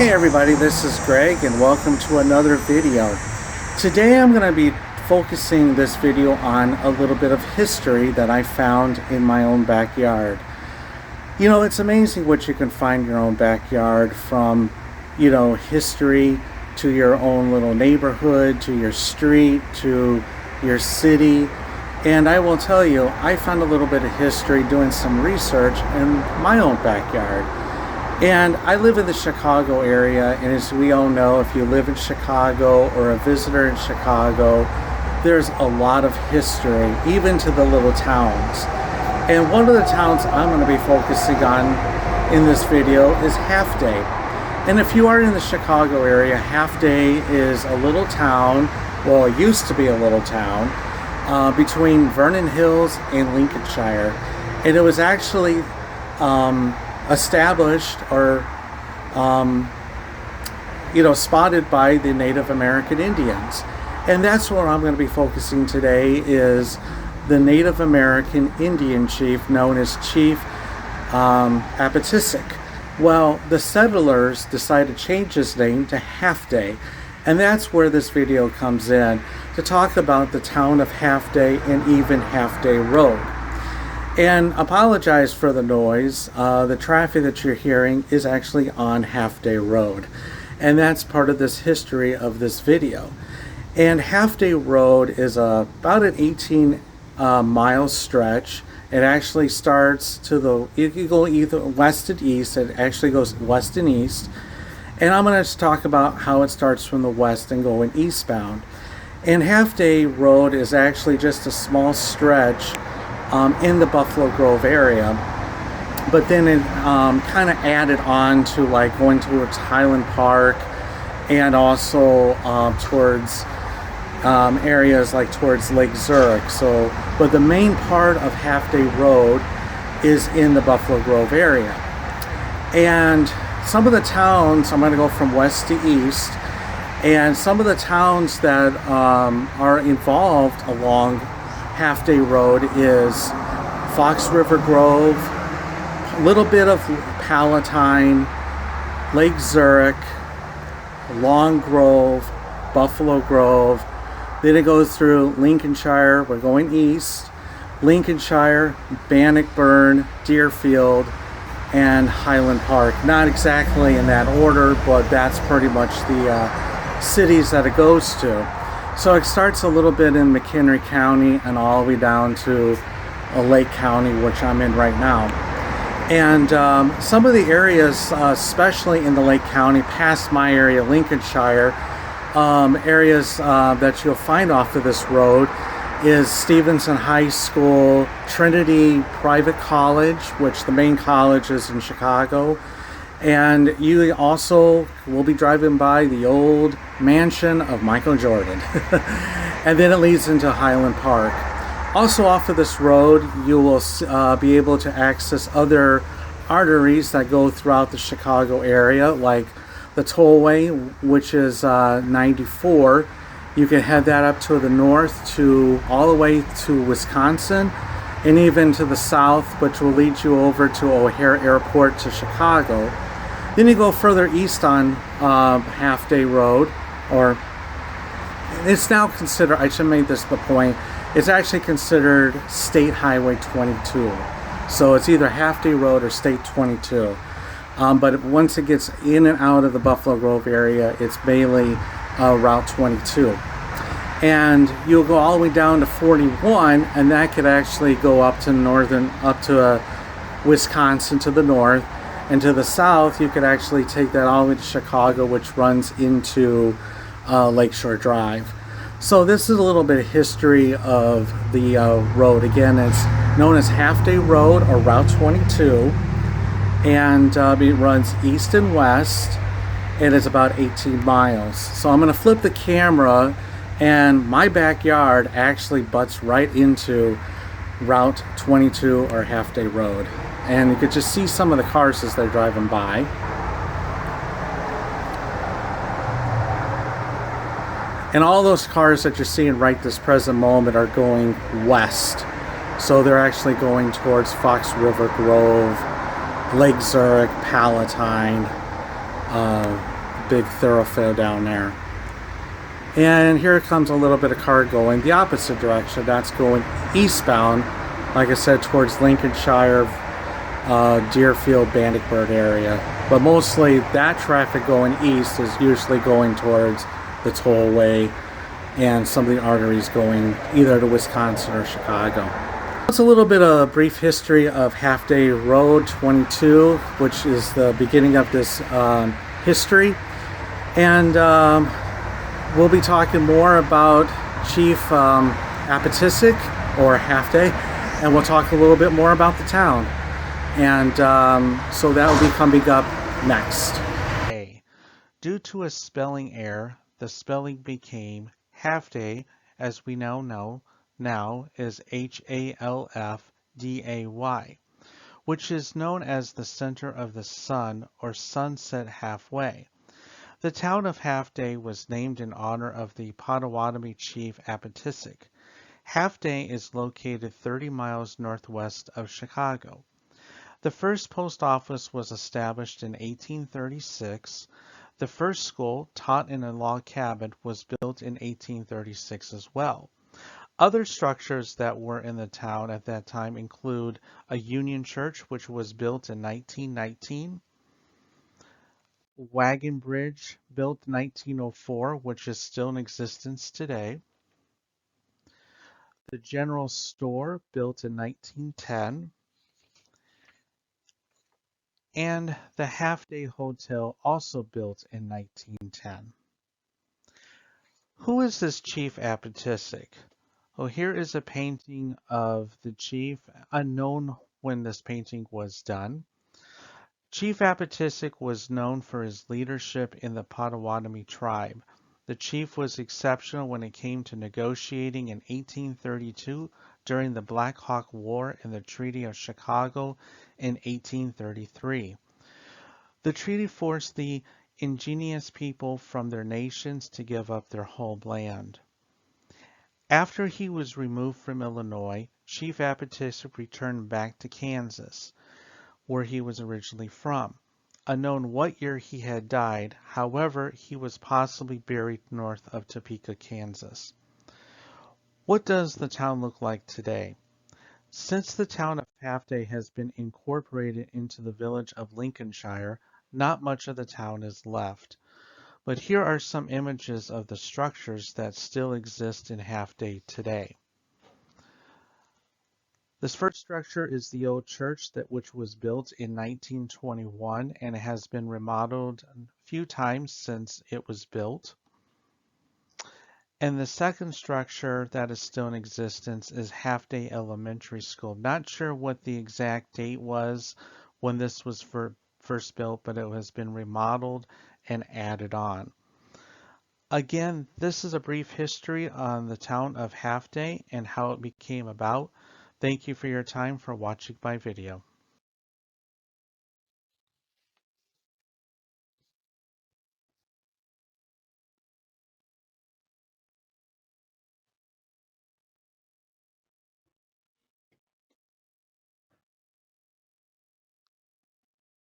Hey everybody, this is Greg and welcome to another video. Today I'm going to be focusing this video on a little bit of history that I found in my own backyard. You know, it's amazing what you can find in your own backyard, from, history to your own little neighborhood, to your street, to your city. And I will tell you, I found a little bit of history doing some research in my own backyard. And I live in the Chicago area, and as we all know, if you live in Chicago or a visitor in Chicago, there's a lot of history, even to the little towns. And one of the towns I'm going to be focusing on in this video is Half Day. And if you are in the Chicago area, Half Day is a little town, well, it used to be a little town, between Vernon Hills and Lincolnshire. And it was actually established or spotted by the Native American Indians. And that's what I'm going to be focusing today, is the Native American Indian chief known as Chief Aptakisic. Well, the settlers decided to change his name to Half Day, and that's where this video comes in, to talk about the town of Half Day and even Half Day Road. And apologize for the noise. The traffic that you're hearing is actually on Half Day Road. And that's part of this history of this video. And Half Day Road is about an 18-mile stretch. It actually starts to you go either west and east. It actually goes west and east. And I'm going to talk about how it starts from the west and going eastbound. And Half Day Road is actually just a small stretch in the Buffalo Grove area, but then it kind of added on to like going towards Highland Park, and also towards areas like towards Lake Zurich. So, but the main part of Half Day Road is in the Buffalo Grove area. And some of the towns, I'm going to go from west to east, and some of the towns that are involved along Half Day Road is Fox River Grove, a little bit of Palatine, Lake Zurich, Long Grove, Buffalo Grove. Then it goes through Lincolnshire, we're going east, Lincolnshire, Bannockburn, Deerfield, and Highland Park. Not exactly in that order, but that's pretty much the cities that it goes to. So it starts a little bit in McHenry County and all the way down to Lake County, which I'm in right now. And some of the areas, especially in the Lake County, past my area, Lincolnshire, areas that you'll find off of this road is Stevenson High School, Trinity Private College, which the main college is in Chicago. And you also will be driving by the old mansion of Michael Jordan. And then it leads into Highland Park. Also off of this road, you will be able to access other arteries that go throughout the Chicago area, like the tollway, which is 94. You can head that up to the north to all the way to Wisconsin, and even to the south, which will lead you over to O'Hare Airport to Chicago. Then you go further east on Half Day Road, or it's now considered, I should make this the point, it's actually considered State Highway 22. So it's either Half Day Road or State 22. But once it gets in and out of the Buffalo Grove area, it's mainly Route 22. And you'll go all the way down to 41, and that could actually go up to Wisconsin to the north. And to the south, you could actually take that all the way to Chicago, which runs into Lakeshore Drive. So this is a little bit of history of the road. Again, it's known as Half Day Road or Route 22. And it runs east and west, and it's about 18 miles. So I'm going to flip the camera, and my backyard actually butts right into Route 22 or Half Day Road. And you could just see some of the cars as they're driving by. And all those cars that you're seeing right this present moment are going west. So they're actually going towards Fox River Grove, Lake Zurich, Palatine, big thoroughfare down there. And here comes a little bit of car going the opposite direction. That's going eastbound, like I said, towards Lincolnshire, Deerfield, Bannockburn area. But mostly that traffic going east is usually going towards the tollway and some of the arteries going either to Wisconsin or Chicago. It's a little bit of a brief history of Half Day Road 22, which is the beginning of this history. And we'll be talking more about Chief Aptakisic, or Half Day, and we'll talk a little bit more about the town. And so that will be coming up next. Due to a spelling error, the spelling became Half Day, as we now know is Halfday, which is known as the center of the sun or sunset halfway. The town of Half Day was named in honor of the Potawatomi Chief Aptakisic. Half Day is located 30 miles northwest of Chicago. The first post office was established in 1836. The first school, taught in a log cabin, was built in 1836 as well. Other structures that were in the town at that time include a Union Church, which was built in 1919, Wagon Bridge, built in 1904, which is still in existence today, the General Store, built in 1910, and the Half Day Hotel, also built in 1910. Who is this Chief Aptakisic? Well, here is a painting of the chief, unknown when this painting was done. Chief Aptakisic was known for his leadership in the Potawatomi tribe. The chief was exceptional when it came to negotiating in 1832 during the Black Hawk War and the Treaty of Chicago in 1833. The treaty forced the indigenous people from their nations to give up their homeland. After he was removed from Illinois, Chief Aptakisic returned back to Kansas, where he was originally from. Unknown what year he had died, however, he was possibly buried north of Topeka, Kansas. What does the town look like today? Since the town of Half Day has been incorporated into the village of Lincolnshire, not much of the town is left. But here are some images of the structures that still exist in Half Day today. This first structure is the old church which was built in 1921 and has been remodeled a few times since it was built. And the second structure that is still in existence is Half Day Elementary School. Not sure what the exact date was when this was first built, but it has been remodeled and added on. Again, this is a brief history on the town of Half Day and how it became about. Thank you for your time for watching my video.